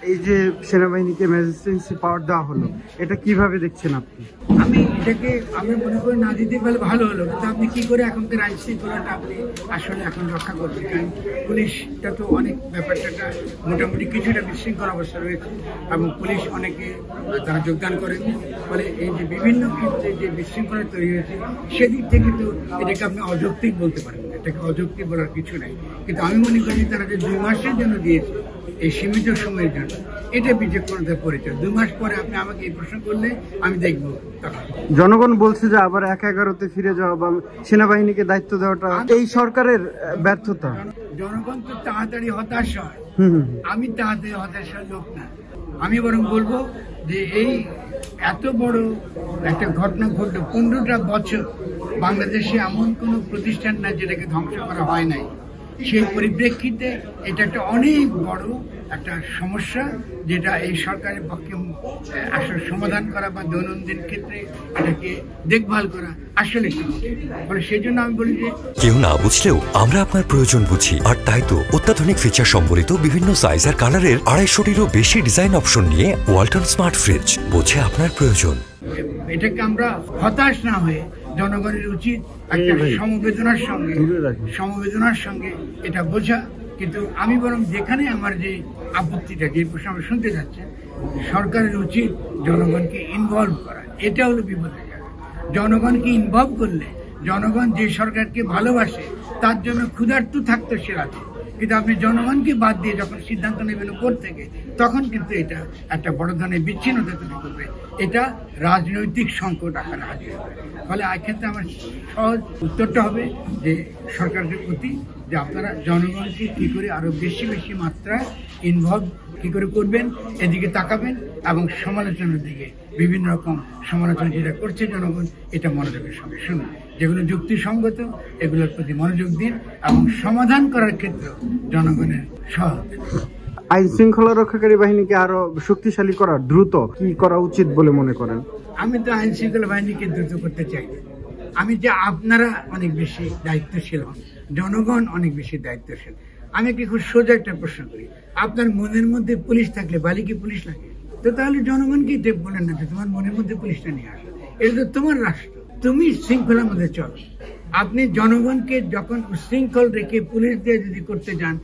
এই যে সেনাবাহিনীকে ম্যাজিস্ট্রেসি পাওয়ার দেওয়া হলো, এটা কিভাবে দেখছেন আপনি? আমি এটাকে আমি মনে করি না দিতে পারলে ভালো হলো, কিন্তু আপনি কি করে এখনকার আইন শৃঙ্খলাটা আপনি আসলে এখন রক্ষা করবেন? কারণ পুলিশটা তো অনেক ব্যাপারটা মোটামুটি কিছুটা বিশৃঙ্খল অবস্থা রয়েছে এবং পুলিশ অনেকে তারা যোগদান করেন, ফলে এই যে বিভিন্ন ক্ষেত্রে যে বিশৃঙ্খলা তৈরি হয়েছে সেদিক থেকে তো এটাকে আপনি অযৌক্তিক বলতে পারেন না, এটাকে অযৌক্তিক বলার কিছু নাই। কিন্তু আমি মনে করি তারা যে 2 মাসের জন্য দিয়েছে, এই সীমিত সময়ের জন্য, এটা বিচক্ষণতার পরিচয়। 2 মাস পরে আপনি আমাকে এই প্রশ্ন করলে আমি দেখবো। জনগণ বলছে যে আবার 1-11-তে ফিরে যাওয়া বা সেনাবাহিনীকে দায়িত্ব দেওয়াটা এই সরকারের ব্যর্থতা। জনগণ তো তাড়াতাড়ি হতাশ হয়, আমি তাড়াতাড়ি হতাশার লোক না। আমি বরং বলবো যে এই এত বড় একটা ঘটনা ঘটলো, 15টা বছর বাংলাদেশে এমন কোনো প্রতিষ্ঠান না যেটাকে ধ্বংস করা হয় নাই। সেই পরিপ্রেক্ষিতে এটা একটা অনেক বড় একটা সমস্যা, যেটা এই সরকারের পক্ষে আসলে সমাধান করা বা দৈনন্দিন ক্ষেত্রে এটাকে দেখভাল করা আসলে মানে সেই জন্য আমি বলি যে কেউ না বুঝলেও আমরা আপনার প্রয়োজন বুঝি, আর তাই তো অত্যাধুনিক ফিচার সম্বলিত বিভিন্ন সাইজ আর কালারের 250-টিরও বেশি ডিজাইন অপশন নিয়ে ওয়ালটন স্মার্ট ফ্রিজ বোঝে আপনার প্রয়োজন। এটাকে আমরা হতাশ না হয়ে জনগণের উচিত একটা সমবেদনার সঙ্গে এটা বোঝা। কিন্তু আমি বরং যেখানে আমার যে আপত্তিটা, যে প্রশ্ন আমি শুনতে যাচ্ছি, সরকারের উচিত জনগণকে ইনভলভ করা। এটা হলো বিপদের জায়গা। জনগণকে ইনভলভ করলে জনগণ যে সরকারকে ভালোবাসে তার জন্য ক্ষুধার্ত থাকতো সে রাতে, কিন্তু আপনি জনগণকে বাদ দিয়ে যখন সিদ্ধান্ত নেবেন উপর থেকে, তখন কিন্তু এটা একটা বড় ধরনের বিচ্ছিন্নতা তৈরি করবে। এটা রাজনৈতিক সংকট আকারে হাজির হবে। ফলে এক্ষেত্রে আমার সহজ উত্তরটা হবে যে সরকারের প্রতি যে আপনারা জনগণকে কী করে আরও বেশি বেশি মাত্রায় ইনভলভ কী করে করবেন, এদিকে তাকাবেন এবং সমালোচনার দিকে বিভিন্ন রকম সমালোচনা যেটা করছে জনগণ, এটা মনোযোগের সঙ্গে শুনুন। যেগুলো যুক্তিসঙ্গত এগুলোর প্রতি মনোযোগ দিন এবং সমাধান করার ক্ষেত্রে জনগণের সহায়তা। আইন শৃঙ্খলা রক্ষাকারী বাহিনীকে আরো শক্তিশালী করা দ্রুত কি করা উচিত বলে মনে করেন? আমি তো আইন শৃঙ্খলা বাহিনীকে দ্রুত করতে চাই। আমি যে আপনারা অনেক বেশি দায়িত্বশীল হন, জনগণ অনেক বেশি দায়িত্বশীল। আমি কি খুব সোজা একটা প্রশ্ন করি, আপনার মনের মধ্যে পুলিশ থাকলে বালি কি পুলিশ লাগে? তো তাহলে জনগণকে বলেন না যে তোমার মনের মধ্যে পুলিশটা নিয়ে আসো, এটা তো তোমার রাষ্ট্র, তুমি শৃঙ্খলার মধ্যে চলো। আপনি জনগণকে যখন শৃঙ্খল রেখে পুলিশ দিয়ে যদি করতে যান,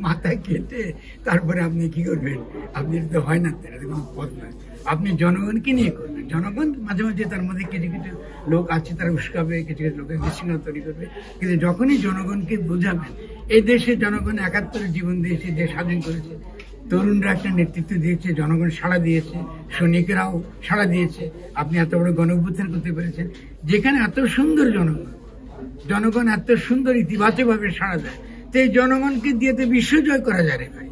মাথা কেটে তারপরে আপনি কি করবেন? আপনি তো হয় না, কোনো পথ নয়। আপনি জনগণকে নিয়ে করবেন। জনগণ মাঝে মাঝে তার মধ্যে কিছু কিছু লোক আছে তারা উস্কাবে, কিছু কিছু লোকের বিশৃঙ্খলা তৈরি করবে, কিন্তু যখনই জনগণকে বোঝাবেন, এই দেশে জনগণ 71 জীবন দিয়েছে, দেশ স্বাধীন করেছে, তরুণরা একটা নেতৃত্ব দিয়েছে, জনগণ সাড়া দিয়েছে, সৈনিকেরাও সাড়া দিয়েছে। আপনি এত বড় গণ-অভ্যুত্থান করতে পেরেছেন, যেখানে এত সুন্দর জনগণ এত সুন্দর ইতিবাচকভাবে সাড়া দেয়। তো এই জনগণকে দিয়ে তো বিশ্বজয় করা যায় রে ভাই।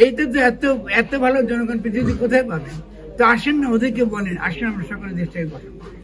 এইটা তো এত এত ভালো জনগণ পৃথিবীতে কোথায় পাবেন? তো আসেন না, ওদেরকে বলেন, আসেন আমরা সকলে দেশটাকে গঠন করি।